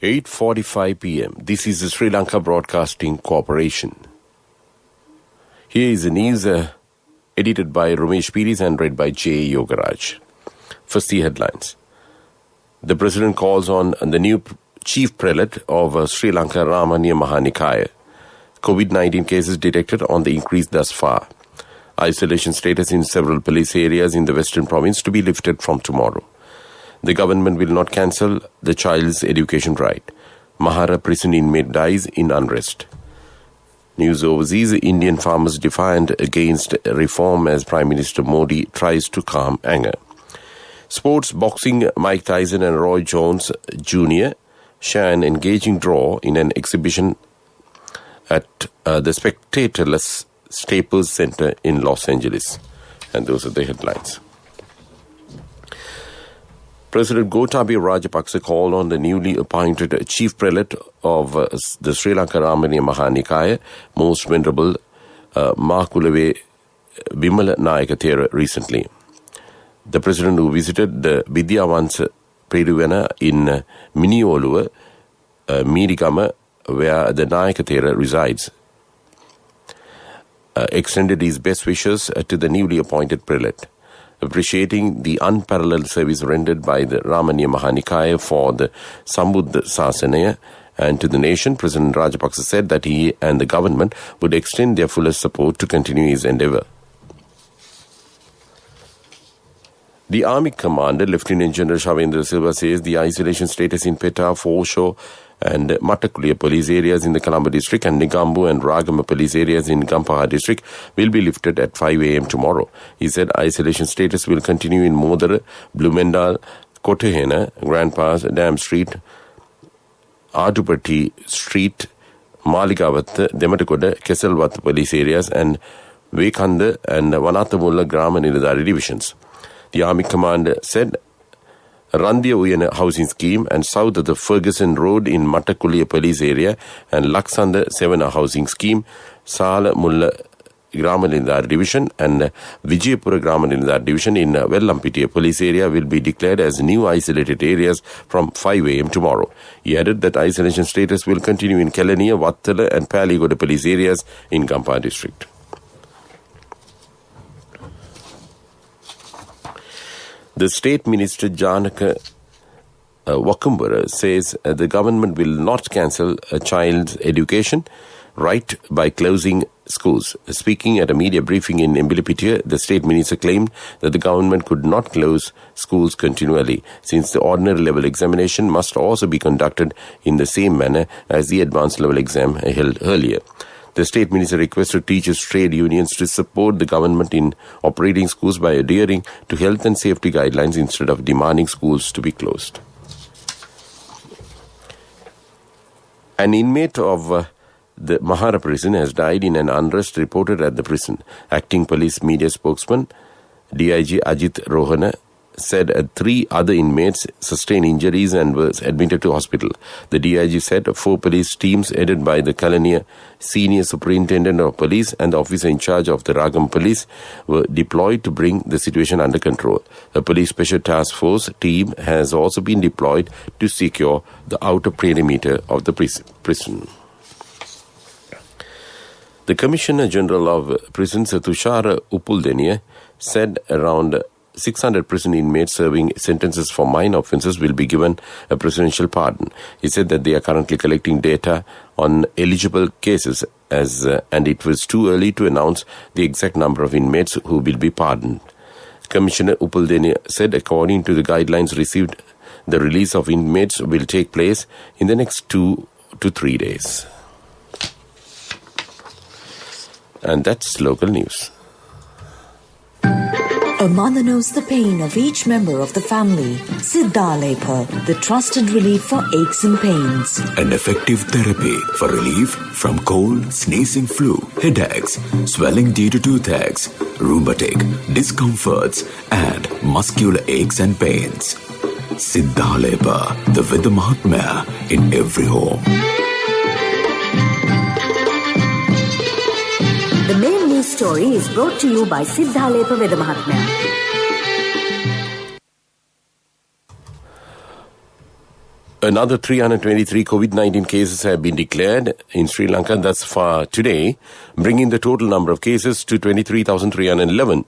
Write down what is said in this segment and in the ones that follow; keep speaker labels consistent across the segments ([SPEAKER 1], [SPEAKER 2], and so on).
[SPEAKER 1] 8:45 p.m. This is the Sri Lanka Broadcasting Corporation. Here is the news edited by Ramesh Piris and read by J. Yogaraj. First, the headlines. The President calls on the new Chief Prelate of Sri Lanka Ramaniya Mahanikaya. COVID-19 cases detected on the increase thus far. Isolation status in several police areas in the Western Province to be lifted from tomorrow. The government will not cancel the child's education right. Mahara prison inmate dies in unrest. News overseas, Indian farmers defiant against reform as Prime Minister Modi tries to calm anger. Sports, boxing, Mike Tyson and Roy Jones Jr. share an engaging draw in an exhibition at the spectatorless Staples Center in Los Angeles. And those are the headlines. President Gotabaya Rajapaksa called on the newly appointed Chief Prelate of the Sri Lanka Ramaniya Mahanikaya, Most Venerable Makulave Bimala Nayaka Thera recently. The President, who visited the Vidyavansa Peduvena in Minioluwa, Mirigama, where the Nayaka Thera resides, extended his best wishes to the newly appointed prelate. Appreciating the unparalleled service rendered by the Ramaniya Mahanikaya for the Sambuddha Sasana and to the nation, President Rajapaksa said that he and the government would extend their fullest support to continue his endeavour. The Army Commander, Lieutenant General Shavendra Silva, says the isolation status in Peta, Foreshore and Matakulia police areas in the Colombo district and Nigambu and Ragama police areas in Gampaha district will be lifted at 5 a.m. tomorrow. He said isolation status will continue in Modara, Blumendal, Kotehena, Grand Pass, Dam Street, Adupati Street, Maligavath, Dematakoda, Keselwath police areas and Vekanda and Vanathamulla Grama Niladari divisions. The Army Commander said Randhya Uyana housing scheme and south of the Ferguson Road in Matakulia police area and Laksanda Sevana housing scheme, Sala Mulla Gramanindar division and Vijaypura Gramanindar division in Vellampitiya police area will be declared as new isolated areas from 5 a.m. tomorrow. He added that isolation status will continue in Kelaniya, Vattala and Paligoda police areas in Gampaha district. The State Minister Janaka Wakumbara says the government will not cancel a child's education right by closing schools. Speaking at a media briefing in Mbilipitiya, the State Minister claimed that the government could not close schools continually since the ordinary level examination must also be conducted in the same manner as the advanced level exam held earlier. The State Minister requested teachers' trade unions to support the government in operating schools by adhering to health and safety guidelines instead of demanding schools to be closed. An inmate of the Mahara prison has died in an unrest reported at the prison. Acting police media spokesman DIG Ajit Rohana said 3 other inmates sustained injuries and were admitted to hospital. The DIG said 4 police teams headed by the Kalaniya Senior Superintendent of Police and the officer in charge of the Ragam Police were deployed to bring the situation under control. A police special task force team has also been deployed to secure the outer perimeter of the prison. The Commissioner General of Prisons, Tushara Upuldeniya, said around 600 prison inmates serving sentences for minor offences will be given a presidential pardon. He said that they are currently collecting data on eligible cases and it was too early to announce the exact number of inmates who will be pardoned. Commissioner Upuldeniya said according to the guidelines received, the release of inmates will take place in the next 2 to 3 days. And that's local news.
[SPEAKER 2] A mother knows the pain of each member of the family. Siddhalepa, the trusted relief for aches and pains.
[SPEAKER 3] An effective therapy for relief from cold, sneezing, flu, headaches, swelling due to toothaches, rheumatic, discomforts, and muscular aches and pains. Siddhalepa, the Veda Mahatmya in every home.
[SPEAKER 2] The main news story is brought to you by Siddhalepa Veda Mahatmya.
[SPEAKER 1] Another 323 COVID-19 cases have been declared in Sri Lanka thus far today, bringing the total number of cases to 23,311.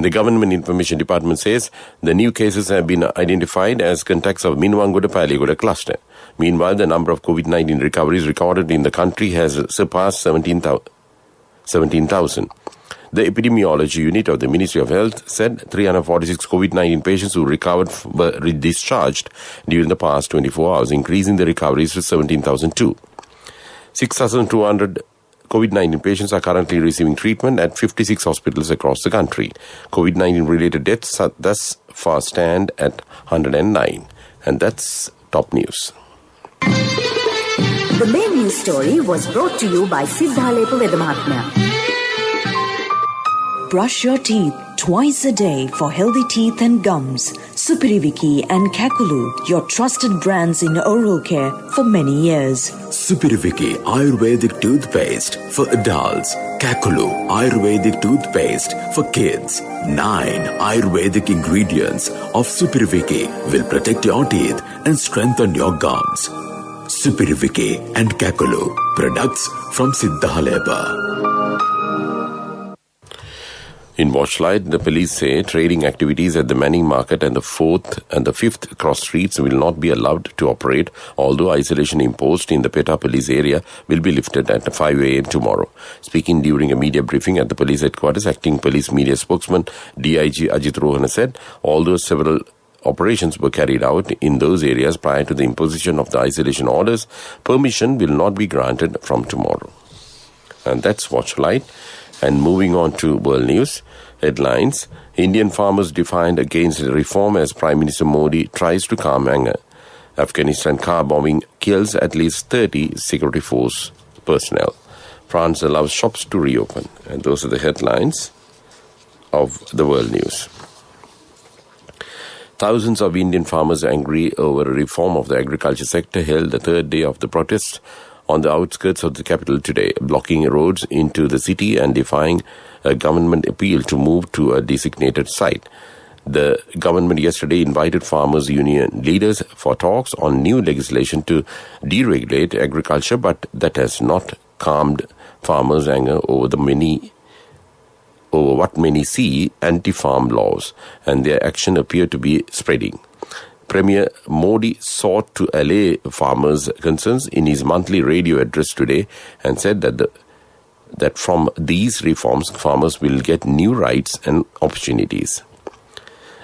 [SPEAKER 1] The Government Information Department says the new cases have been identified as contacts of Minwangoda-Paligoda cluster. Meanwhile, the number of COVID-19 recoveries recorded in the country has surpassed 17,000. The epidemiology unit of the Ministry of Health said 346 COVID-19 patients who recovered were discharged during the past 24 hours, increasing the recoveries to 17,002. 6,200 COVID-19 patients are currently receiving treatment at 56 hospitals across the country. COVID-19 related deaths thus far stand at 109. And that's top news.
[SPEAKER 2] The main news story was brought to you by Siddhalepa Vedamahatmya. Brush your teeth twice a day for healthy teeth and gums. Supiriviki and Kakulu, your trusted brands in oral care for many years.
[SPEAKER 3] Supiriviki Ayurvedic toothpaste for adults. Kakulu Ayurvedic toothpaste for kids. 9 Ayurvedic ingredients of Supiriviki will protect your teeth and strengthen your gums. Supiriviki and Kakulu, products from Siddhalepa.
[SPEAKER 1] In Watchlight, the police say trading activities at the Manning Market and the 4th and the 5th cross streets will not be allowed to operate, although isolation imposed in the Peta police area will be lifted at 5 a.m. tomorrow. Speaking during a media briefing at the police headquarters, acting police media spokesman DIG Ajit Rohana said, although several operations were carried out in those areas prior to the imposition of the isolation orders, permission will not be granted from tomorrow. And that's Watchlight. And moving on to world news headlines, Indian farmers defiant against reform as Prime Minister Modi tries to calm anger. Afghanistan car bombing kills at least 30 security force personnel. France allows shops to reopen. And those are the headlines of the world news. Thousands of Indian farmers angry over a reform of the agriculture sector held the third day of the protests on the outskirts of the capital today, blocking roads into the city and defying a government appeal to move to a designated site. The government yesterday invited farmers' union leaders for talks on new legislation to deregulate agriculture, but that has not calmed farmers' anger over what many see anti-farm laws, and their action appear to be spreading. Premier Modi sought to allay farmers' concerns in his monthly radio address today and said that from these reforms, farmers will get new rights and opportunities.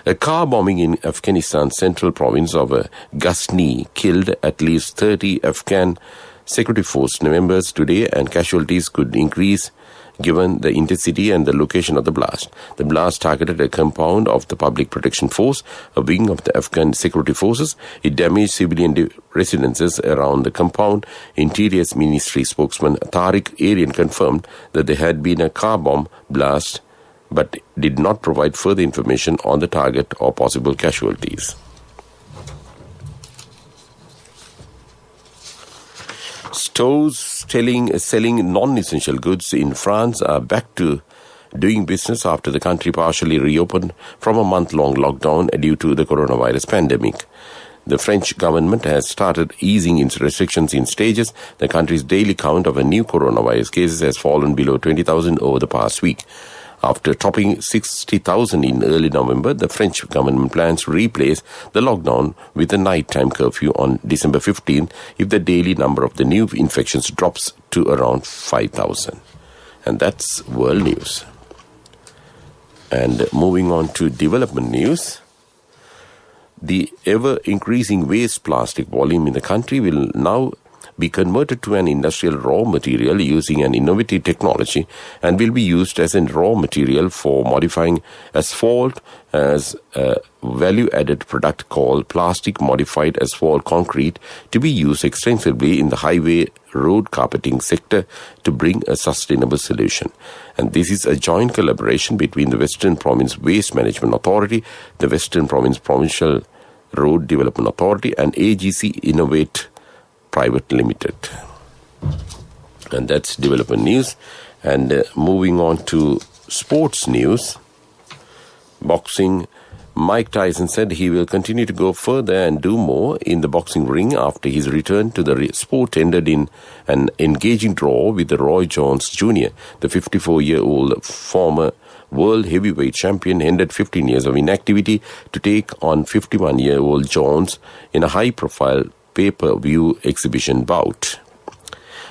[SPEAKER 1] A car bombing in Afghanistan's central province of Ghazni killed at least 30 Afghan security force members today, and casualties could increase given the intensity and the location of the blast. The blast targeted a compound of the Public Protection Force, a wing of the Afghan security forces. It damaged civilian residences around the compound. Interior Ministry spokesman Tariq Arian confirmed that there had been a car bomb blast, but did not provide further information on the target or possible casualties. Stores selling non-essential goods in France are back to doing business after the country partially reopened from a month-long lockdown due to the coronavirus pandemic. The French government has started easing its restrictions in stages. The country's daily count of new coronavirus cases has fallen below 20,000 over the past week. After topping 60,000 in early November, the French government plans to replace the lockdown with a nighttime curfew on December 15 if the daily number of the new infections drops to around 5,000. And that's world news. And moving on to development news, the ever-increasing waste plastic volume in the country will now be converted to an industrial raw material using an innovative technology and will be used as a raw material for modifying asphalt as a value-added product called plastic modified asphalt concrete to be used extensively in the highway road carpeting sector to bring a sustainable solution. And this is a joint collaboration between the Western Province Waste Management Authority, the Western Province Provincial Road Development Authority and AGC Innovate Private Limited. And that's development news. And moving on to sports news, boxing, Mike Tyson said he will continue to go further and do more in the boxing ring after his return to the sport ended in an engaging draw with Roy Jones Jr., the 54-year-old former world heavyweight champion, ended 15 years of inactivity to take on 51-year-old Jones in a high-profile pay-per-view exhibition bout.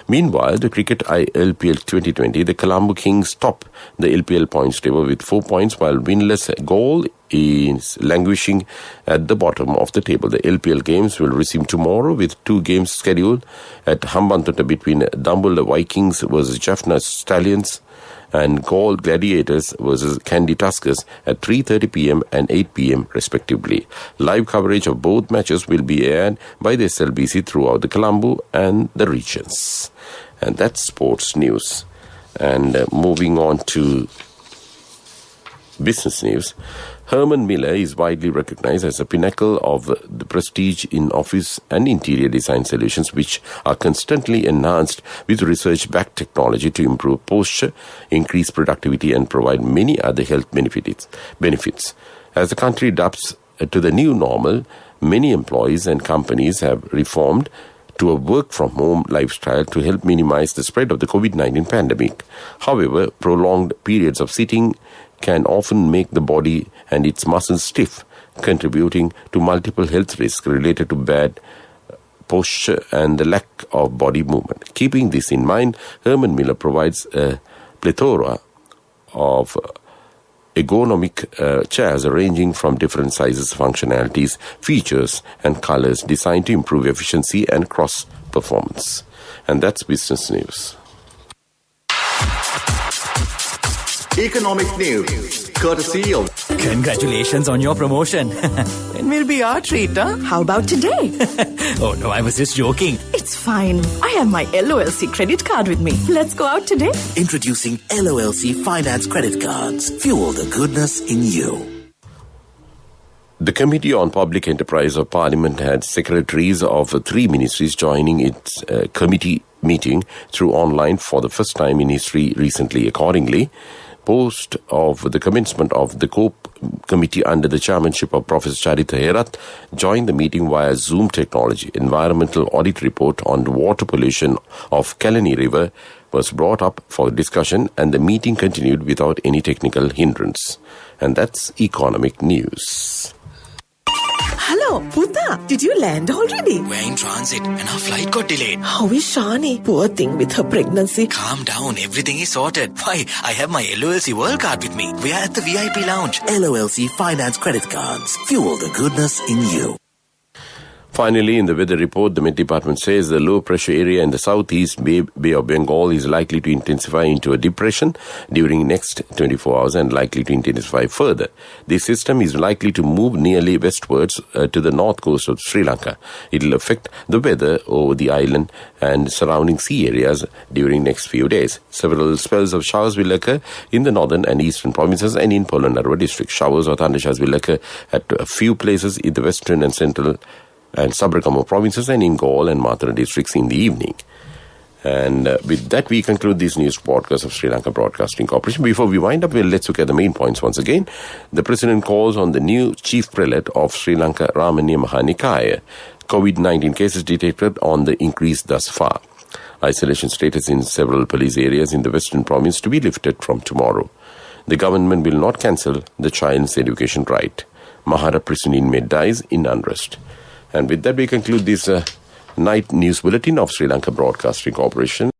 [SPEAKER 1] Meanwhile, the cricket LPL 2020, the Colombo Kings top the LPL points table with 4 points, while winless Galle is languishing at the bottom of the table. The LPL games will resume tomorrow with 2 games scheduled at Hambantota between Dambulla Vikings versus Jaffna Stallions and Galle Gladiators versus Kandy Tuskers at 3:30 p.m. and 8 p.m. respectively. Live coverage of both matches will be aired by the SLBC throughout the Colombo and the regions. And that's sports news. And moving on to business news, Herman Miller is widely recognized as a pinnacle of the prestige in office and interior design solutions, which are constantly enhanced with research-backed technology to improve posture, increase productivity, and provide many other health benefits. As the country adapts to the new normal, many employees and companies have reformed to a work-from-home lifestyle to help minimize the spread of the COVID-19 pandemic. However, prolonged periods of sitting can often make the body and its muscles stiff, contributing to multiple health risks related to bad posture and the lack of body movement. Keeping this in mind, Herman Miller provides a plethora of ergonomic chairs ranging from different sizes, functionalities, features and colors designed to improve efficiency and cross-performance. And that's business news.
[SPEAKER 4] Economic news, courtesy of...
[SPEAKER 5] Congratulations on your promotion. It will be our treat, huh?
[SPEAKER 6] How about today?
[SPEAKER 5] Oh no, I was just joking.
[SPEAKER 6] It's fine. I have my LOLC credit card with me. Let's go out today.
[SPEAKER 7] Introducing LOLC Finance Credit Cards. Fuel the goodness in you.
[SPEAKER 1] The Committee on Public Enterprise of Parliament had secretaries of 3 ministries joining its committee meeting through online for the first time in history recently. Accordingly, post of the commencement of the COPE committee under the chairmanship of Professor Charita Herath joined the meeting via Zoom technology. Environmental audit report on the water pollution of Kalani River was brought up for discussion, and the meeting continued without any technical hindrance. And that's economic news.
[SPEAKER 6] Hello, Puta. Did you land already?
[SPEAKER 5] We're in transit and our flight got delayed.
[SPEAKER 6] How is Shani? Poor thing with her pregnancy.
[SPEAKER 5] Calm down, everything is sorted. Why, I have my LOLC World Card with me. We are at the VIP lounge.
[SPEAKER 7] LOLC Finance Credit Cards. Fuel the goodness in you.
[SPEAKER 1] Finally, in the weather report, the Met Department says the low-pressure area in the southeast Bay of Bengal is likely to intensify into a depression during next 24 hours and likely to intensify further. This system is likely to move nearly westwards to the north coast of Sri Lanka. It will affect the weather over the island and surrounding sea areas during next few days. Several spells of showers will occur in the northern and eastern provinces and in Polonnaruwa district. Showers or thundershowers will occur at a few places in the western and central and Sabarkamo provinces and in Galle and Matara districts in the evening. And with that, we conclude this news podcast of Sri Lanka Broadcasting Corporation. Before we wind up, let's look at the main points once again. The President calls on the new Chief Prelate of Sri Lanka Ramaniya Mahanikaya. COVID-19 cases detected on the increase thus far. Isolation status in several police areas in the Western Province to be lifted from tomorrow. The government will not cancel the child's education right. Mahara prison inmate dies in unrest. And with that, we conclude this night news bulletin of Sri Lanka Broadcasting Corporation.